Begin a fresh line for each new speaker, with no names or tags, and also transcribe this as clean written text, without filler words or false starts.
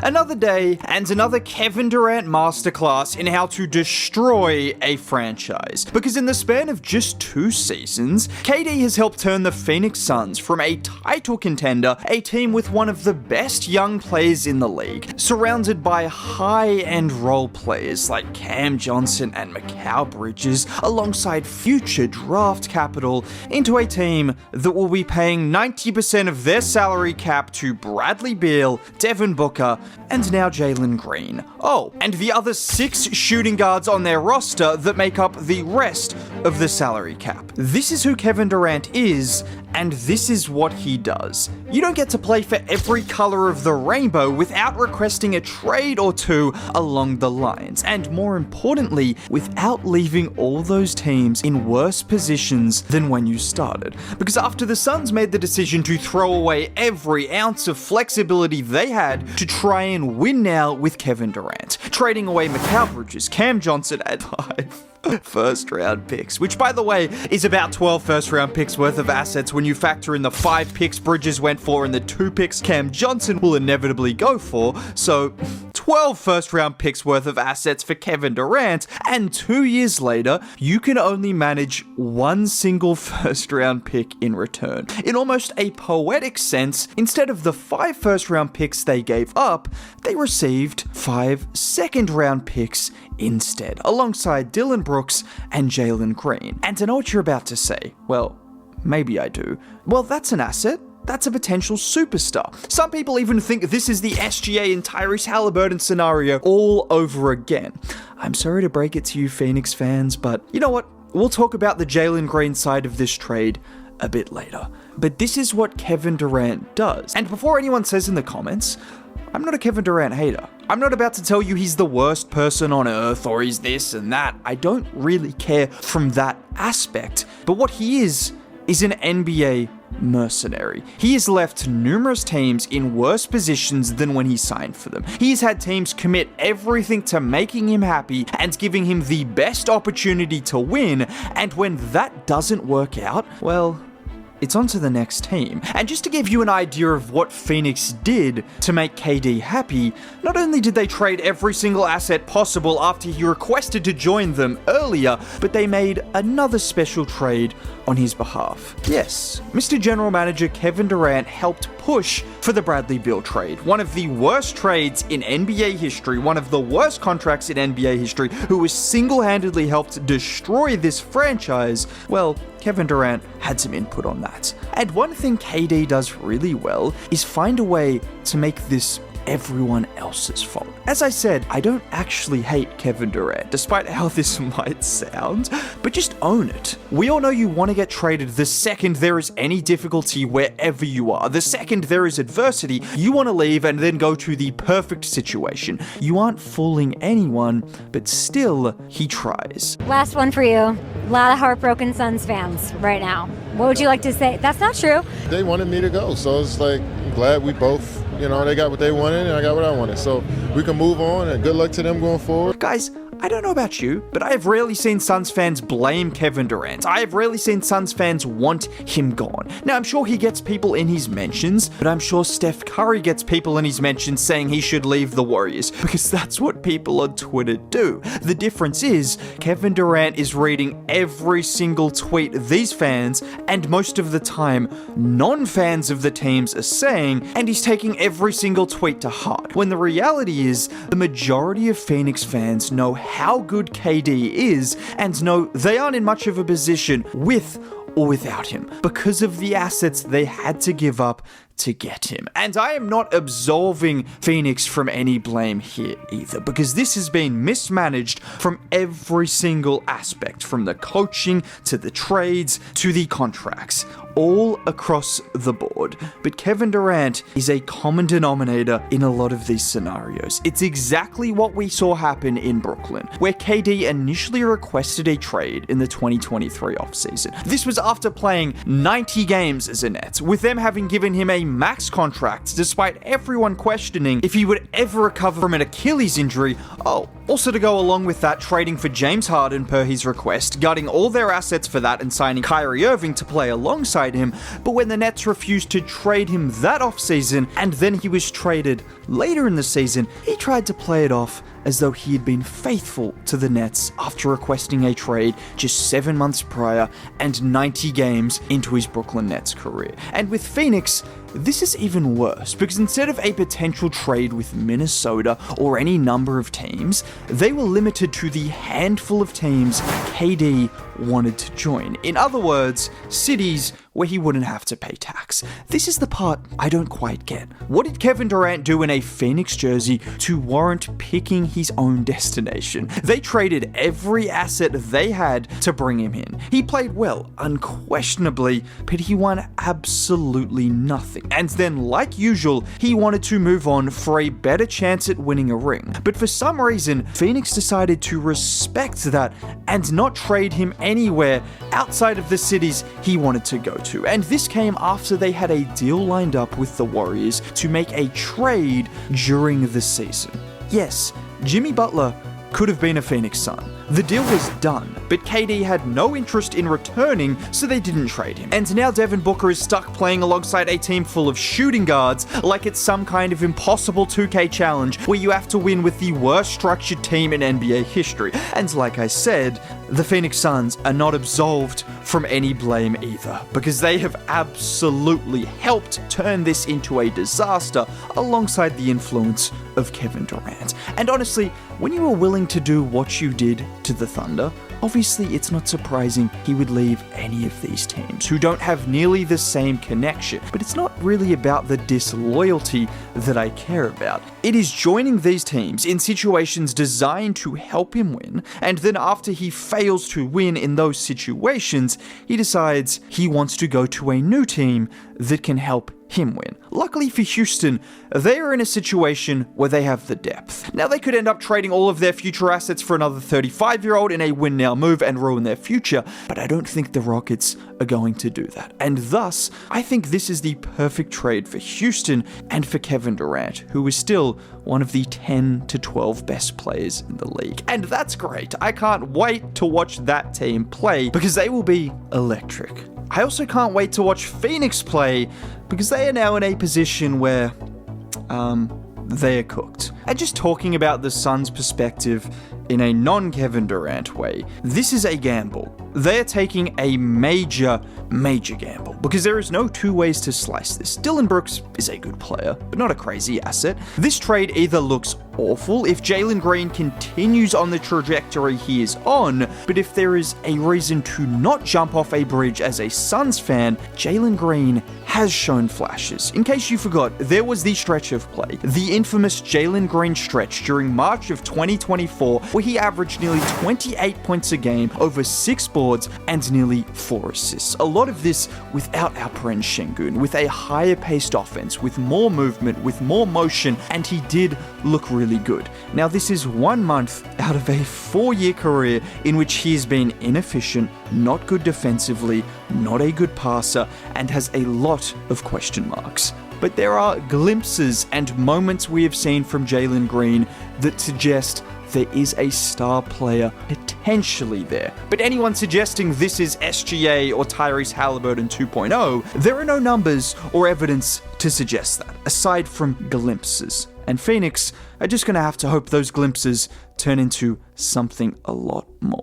Another day and another Kevin Durant masterclass in how to destroy a franchise. Because in the span of just 2 seasons, KD has helped turn the Phoenix Suns from a title contender, a team with one of the best young players in the league, surrounded by high-end role players like Cam Johnson and Mikal Bridges, alongside future draft capital, into a team that will be paying 90% of their salary cap to Bradley Beal, Devin Booker, and now Jalen Green. Oh, and the other 6 shooting guards on their roster that make up the rest of the salary cap. This is who Kevin Durant is, and this is what he does. You don't get to play for every color of the rainbow without requesting a trade or two along the lines, and more importantly, without leaving all those teams in worse positions than when you started. Because after the Suns made the decision to throw away every ounce of flexibility they had to try and win now with Kevin Durant, trading away Mikal Bridges, Cam Johnson, and 5 first-round picks, which, by the way, is about 12 first-round picks worth of assets when you factor in the 5 picks Bridges went for and the 2 picks Cam Johnson will inevitably go for, so 12 first-round picks worth of assets for Kevin Durant, and 2 years later, you can only manage 1 single first-round pick in return. In almost a poetic sense, instead of the 5 first-round picks they gave up, they received 5 second-round picks instead, alongside Dylan Brooks and Jalen Green. And I know what you're about to say. Well, maybe I do. Well, that's an asset. That's a potential superstar. Some people even think this is the SGA and Tyrese Halliburton scenario all over again. I'm sorry to break it to you Phoenix fans, but you know what? We'll talk about the Jalen Green side of this trade a bit later. But this is what Kevin Durant does. And before anyone says in the comments, I'm not a Kevin Durant hater. I'm not about to tell you he's the worst person on earth or he's this and that. I don't really care from that aspect. But what he is an NBA mercenary. He has left numerous teams in worse positions than when he signed for them. He's had teams commit everything to making him happy and giving him the best opportunity to win, and when that doesn't work out, well, it's on to the next team. And just to give you an idea of what Phoenix did to make KD happy, not only did they trade every single asset possible after he requested to join them earlier, but they made another special trade on his behalf. Yes, Mr. General Manager Kevin Durant helped push for the Bradley Beal trade, one of the worst trades in NBA history, one of the worst contracts in NBA history, who was single-handedly helped destroy this franchise. Well, Kevin Durant had some input on that. And one thing KD does really well is find a way to make this everyone else's fault. As I said, I don't actually hate Kevin Durant, despite how this might sound, but just own it. We all know you want to get traded the second there is any difficulty wherever you are. The second there is adversity, you want to leave and then go to the perfect situation. You aren't fooling anyone, but still, he tries.
Last one for you. A lot of heartbroken Suns fans right now. What would you like to say? That's not true.
They wanted me to go, so it's like, I'm glad we both, they got what they wanted and I got what I wanted. So we can move on, and good luck to them going forward.
Guys, I don't know about you, but I have rarely seen Suns fans blame Kevin Durant. I have rarely seen Suns fans want him gone. Now, I'm sure he gets people in his mentions, but I'm sure Steph Curry gets people in his mentions saying he should leave the Warriors, because that's what people on Twitter do. The difference is, Kevin Durant is reading every single tweet these fans, and most of the time, non-fans of the teams are saying, and he's taking every single tweet to heart. When the reality is, the majority of Phoenix fans know how good KD is, and no, they aren't in much of a position with or without him, because of the assets they had to give up to get him. And I am not absolving Phoenix from any blame here either, because this has been mismanaged from every single aspect, from the coaching to the trades to the contracts, all across the board. But Kevin Durant is a common denominator in a lot of these scenarios. It's exactly what we saw happen in Brooklyn, where KD initially requested a trade in the 2023 offseason. This was after playing 90 games as a Net, with them having given him a max contract, despite everyone questioning if he would ever recover from an Achilles injury. Oh, Also, to go along with that, trading for James Harden per his request, gutting all their assets for that and signing Kyrie Irving to play alongside him, but when the Nets refused to trade him that offseason, and then he was traded later in the season, he tried to play it off as though he had been faithful to the Nets after requesting a trade just 7 months prior and 90 games into his Brooklyn Nets career. And with Phoenix, this is even worse, because instead of a potential trade with Minnesota or any number of teams, they were limited to the handful of teams KD wanted to join. In other words, cities where he wouldn't have to pay tax. This is the part I don't quite get. What did Kevin Durant do in a Phoenix jersey to warrant picking his own destination? They traded every asset they had to bring him in. He played well, unquestionably, but he won absolutely nothing. And then, like usual, he wanted to move on for a better chance at winning a ring. But for some reason, Phoenix decided to respect that and not trade him anywhere outside of the cities he wanted to go to. And this came after they had a deal lined up with the Warriors to make a trade during the season. Yes, Jimmy Butler could have been a Phoenix Sun. The deal was done, but KD had no interest in returning, so they didn't trade him. And now Devin Booker is stuck playing alongside a team full of shooting guards like it's some kind of impossible 2K challenge where you have to win with the worst structured team in NBA history. And like I said, the Phoenix Suns are not absolved from any blame either, because they have absolutely helped turn this into a disaster alongside the influence of Kevin Durant. And honestly, when you are willing to do what you did to the Thunder, obviously it's not surprising he would leave any of these teams who don't have nearly the same connection. But it's not really about the disloyalty that I care about. It is joining these teams in situations designed to help him win, and then after he fails to win in those situations, he decides he wants to go to a new team that can help him win. Luckily for Houston, they are in a situation where they have the depth. Now, they could end up trading all of their future assets for another 35-year-old in a win-now move and ruin their future, but I don't think the Rockets are going to do that. And thus, I think this is the perfect trade for Houston and for Kevin Durant, who is still one of the 10 to 12 best players in the league. And that's great. I can't wait to watch that team play because they will be electric. I also can't wait to watch Phoenix play because they are now in a position where, they are cooked. And just talking about the Suns' perspective in a non-Kevin Durant way, this is a gamble. They are taking a major gamble because there is no two ways to slice this. Dillon Brooks is a good player, but not a crazy asset. This trade either looks awful if Jalen Green continues on the trajectory he is on, but if there is a reason to not jump off a bridge as a Suns fan, Jalen Green has shown flashes. In case you forgot, there was the stretch of play, the infamous Jalen Green stretch during March of 2024, where he averaged nearly 28 points a game, over 6 boards, and nearly 4 assists. A lot of this without Alperen Şengün, with a higher paced offense, with more movement, with more motion, and he did look really good. Now, this is 1 month out of a 4-year career in which he has been inefficient, not good defensively, not a good passer, and has a lot of question marks. But there are glimpses and moments we have seen from Jalen Green that suggest there is a star player potentially there. But anyone suggesting this is SGA or Tyrese Halliburton 2.0, there are no numbers or evidence to suggest that, aside from glimpses. And Phoenix are just going to have to hope those glimpses turn into something a lot more.